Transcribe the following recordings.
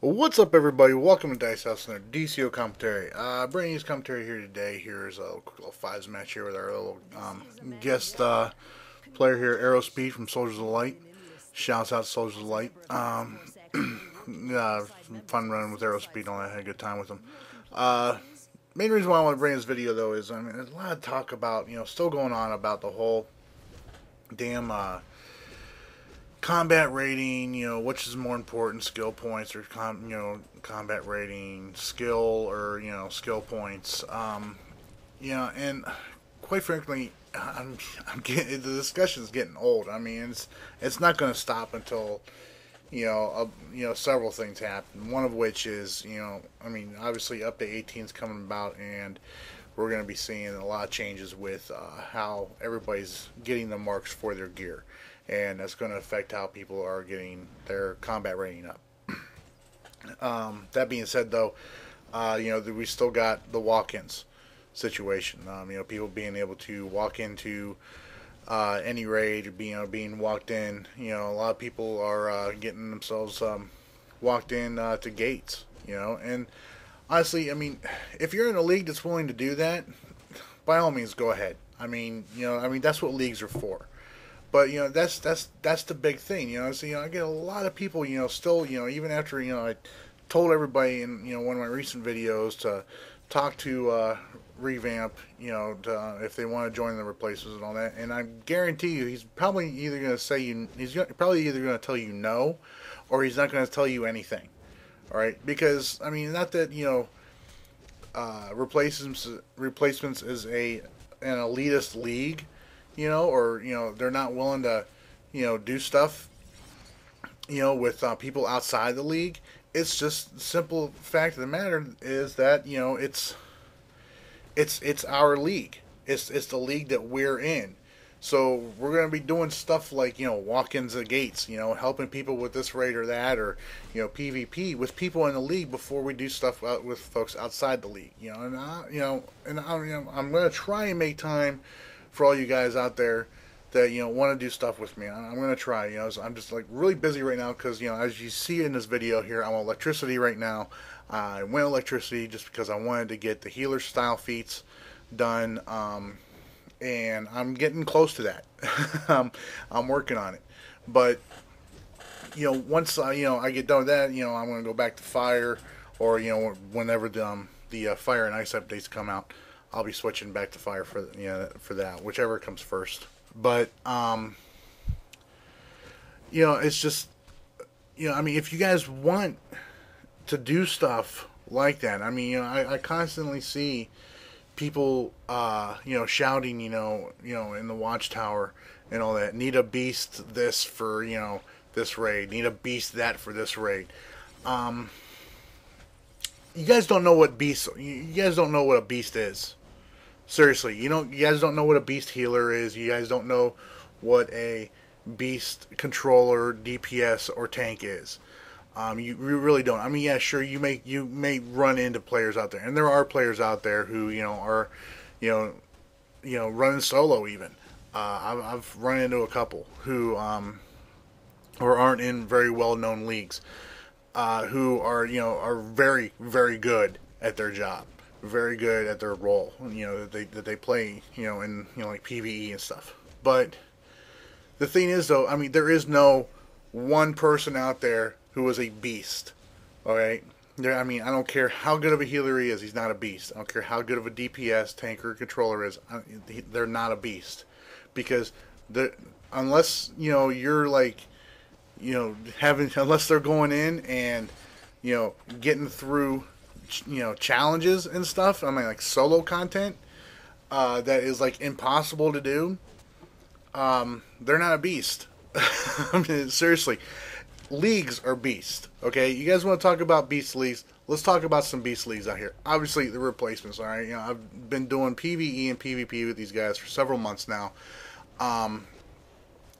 What's up, everybody? Welcome to Dice House and their DCO commentary. Bringing you commentary here today. Here's a quick little fives match here with our little guest player here, Aerospeed from Soldiers of the Light. Shouts out to Soldiers of the Light. Yeah, fun running with Aerospeed and all that. Had a good time with him. Main reason why I want to bring this video though is there's a lot of talk about still going on about the whole damn combat rating, which is more important, skill points or combat rating, skill or skill points. And quite frankly, I'm getting the discussion is getting old. I mean, it's not going to stop until several things happen. One of which is obviously update 18 is coming about, and we're going to be seeing a lot of changes with how everybody's getting the marks for their gear, and that's going to affect how people are getting their combat rating up. That being said, though, we still got the walk-ins situation. People being able to walk into any raid, being walked in. A lot of people are getting themselves walked in to gates. And honestly, if you're in a league that's willing to do that, by all means, go ahead. That's what leagues are for. But that's the big thing. So I get a lot of people still even after I told everybody in one of my recent videos to talk to Revamp if they want to join the replacements and all that, and I guarantee you he's probably either going to say probably either going to tell you no, or he's not going to tell you anything. All right, because not that replacements is an elitist league, or they're not willing to do stuff with people outside the league. It's just the simple fact of the matter is that it's our league. It's the league that we're in. So we're going to be doing stuff like walk-ins at gates, helping people with this raid or that, or PvP with people in the league before we do stuff with folks outside the league. I'm going to try and make time for all you guys out there that want to do stuff with me. I'm going to try. So I'm just like really busy right now because as you see in this video here, I'm on electricity right now. I went electricity just because I wanted to get the healer style feats done, and I'm getting close to that. I'm working on it, but once I get done with that, I'm going to go back to fire, or whenever the fire and ice updates come out, I'll be switching back to fire for that, whichever comes first. But it's just if you guys want to do stuff like that, I constantly see people shouting in the watchtower and all that, need a beast this for this raid, need a beast that for this raid. You guys don't know what beast. You guys don't know what a beast is. Seriously, you guys don't know what a beast healer is. You guys don't know what a beast controller, DPS, or tank is. You really don't. Yeah, sure, you may run into players out there, and there are players out there who are running solo even. I've run into a couple who or aren't in very well known leagues, who are very, very good at their job, very good at their role, that they play, in like PvE and stuff. But the thing is, though, there is no one person out there who is a beast. All right, I don't care how good of a healer he is, he's not a beast. I don't care how good of a DPS, tanker, controller is, they're not a beast, because unless you're like unless they're going in and getting through challenges and stuff, like solo content that is like impossible to do, they're not a beast. Seriously, leagues are beast. Okay, you guys want to talk about beast leagues? Let's talk about some beast leagues out here. Obviously, the replacements. All right, I've been doing PvE and PvP with these guys for several months now.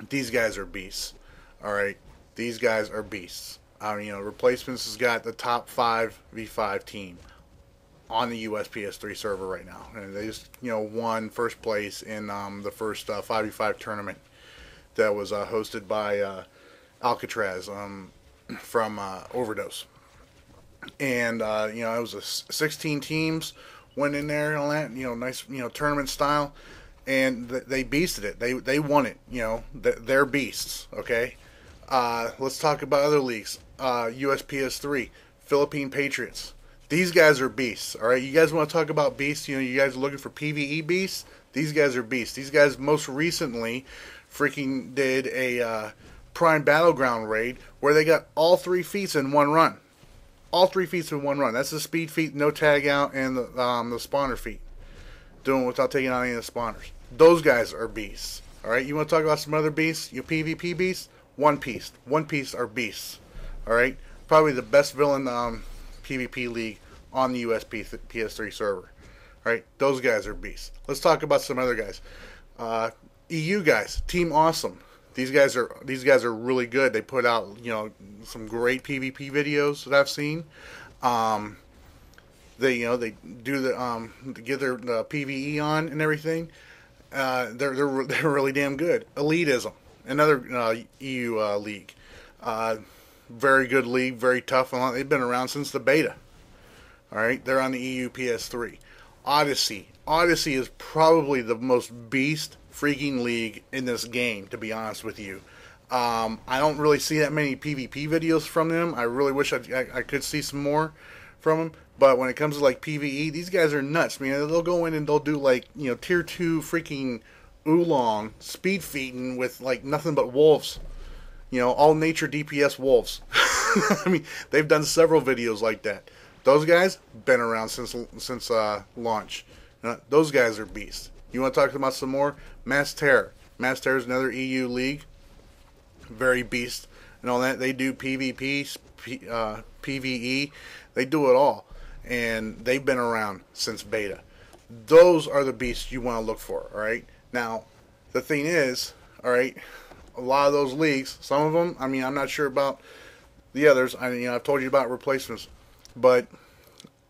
These guys are beasts. All right, these guys are beasts. Replacements has got the top 5v5 team on the US PS3 server right now, and they just won first place in the first 5v5 tournament that was hosted by Alcatraz from Overdose. and it was 16 teams went in there and all that, nice, tournament style, and they beasted it. They won it. They're beasts. Okay, let's talk about other leagues. USPS3, Philippine Patriots. These guys are beasts. All right, you guys want to talk about beasts? You guys are looking for PVE beasts. These guys are beasts. These guys most recently freaking did a Prime Battleground raid where they got all 3 feats in one run. All 3 feats in one run. That's the speed feat, no tag out, and the spawner feat. Doing it without taking out any of the spawners. Those guys are beasts. Alright, you want to talk about some other beasts? Your PvP beasts? One Piece. One Piece are beasts. Alright? Probably the best villain PvP league on the PS3 server. Alright? Those guys are beasts. Let's talk about some other guys. EU guys. Team Awesome. These guys are really good. They put out some great PvP videos that I've seen. They do the get their PvE on and everything. They're really damn good. Elitism, another EU league. Very good league, very tough. They've been around since the beta. All right, they're on the EU PS3. Odyssey. Odyssey is probably the most beast freaking league in this game, to be honest with you. I don't really see that many PvP videos from them. I really wish I could see some more from them. But when it comes to like PvE, these guys are nuts, man. They'll go in and they'll do like tier 2 freaking oolong speed feeding with like nothing but wolves. All nature DPS wolves. I mean, they've done several videos like that. Those guys been around since launch. Those guys are beasts. You want to talk about some more? Mass Terror. Mass Terror is another EU league. Very beast and all that. They do PvP, PvE. They do it all. And they've been around since beta. Those are the beasts you want to look for, alright? Now, the thing is, alright, a lot of those leagues, some of them, I mean, I'm not sure about the others. I've told you about replacements. But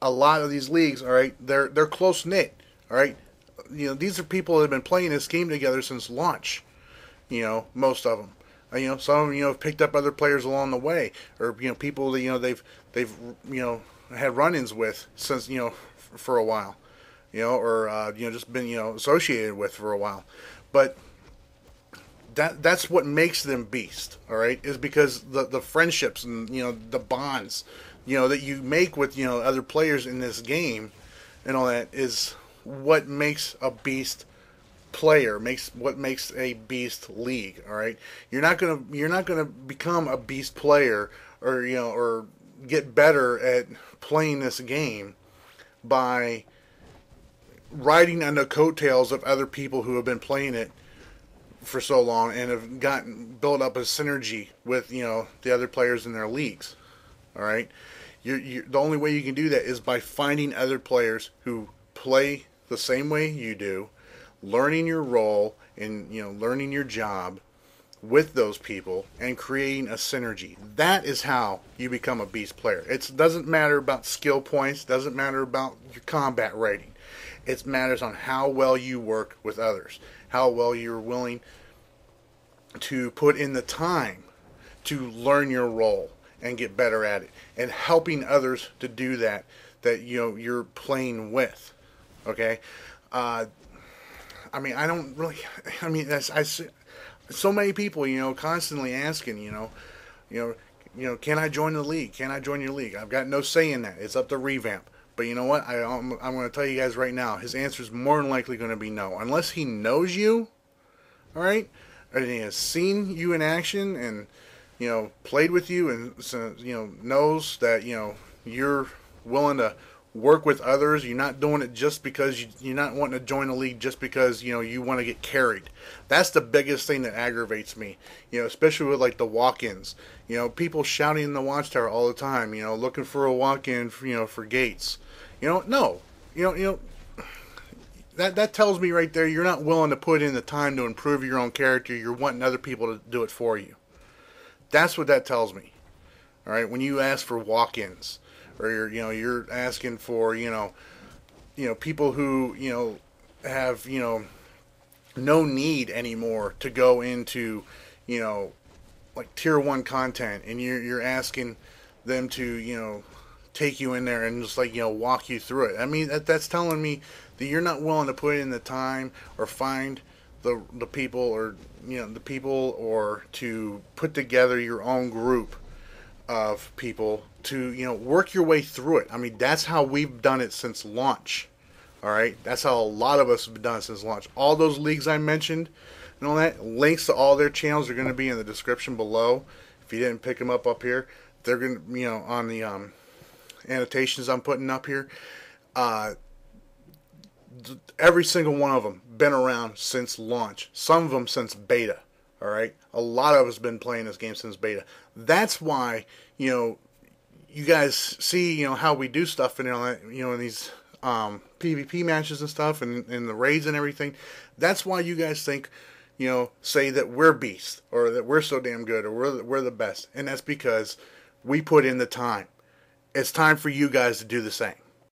a lot of these leagues, alright, they're close-knit, alright? These are people that have been playing this game together since launch. Most of them. Some of them, have picked up other players along the way, or people that they've had run-ins with since for a while, or just been associated with for a while. But that's what makes them beast. All right, is because the friendships and the bonds that you make with other players in this game and all that is what makes a beast player, what makes a beast league. All right, you're not gonna become a beast player or get better at playing this game by riding on the coattails of other people who have been playing it for so long and have built up a synergy with the other players in their leagues. All right, the only way you can do that is by finding other players who play the same way you do, learning your role and learning your job with those people and creating a synergy. That is how you become a beast player. It doesn't matter about skill points, doesn't matter about your combat rating. It matters on how well you work with others, how well you're willing to put in the time to learn your role and get better at it, and helping others to do that you're playing with. Okay, I mean, I don't really. I mean, so many people, constantly asking, can I join the league? Can I join your league? I've got no say in that. It's up to Revamp. But you know what? I'm going to tell you guys right now. His answer is more than likely going to be no, unless he knows you. All right, and he has seen you in action and played with you and knows that you're willing to work with others. You're not doing it just because you're not wanting to join a league just because you want to get carried. That's the biggest thing that aggravates me. Especially with like the walk-ins. People shouting in the watchtower all the time. Looking for a walk-in. For gates. No. That tells me right there you're not willing to put in the time to improve your own character. You're wanting other people to do it for you. That's what that tells me. All right, when you ask for walk-ins, or you're asking for people who have no need anymore to go into like tier 1 content, and you're asking them to take you in there and just like, walk you through it. I mean, that's telling me that you're not willing to put in the time or find the people, or the people, or to put together your own group of people to work your way through it. I mean, that's how we've done it since launch. All right, that's how a lot of us have done it since launch. All those leagues I mentioned and all that, links to all their channels are going to be in the description below. If you didn't pick them up here, they're going to, on the annotations I'm putting up here. Every single one of them been around since launch. Some of them since beta. All right, a lot of us been playing this game since beta. That's why you guys see how we do stuff in in these PvP matches and stuff, and the raids and everything. That's why you guys think say that we're beasts, or that we're so damn good, or we're the best, and that's because we put in the time. It's time for you guys to do the same.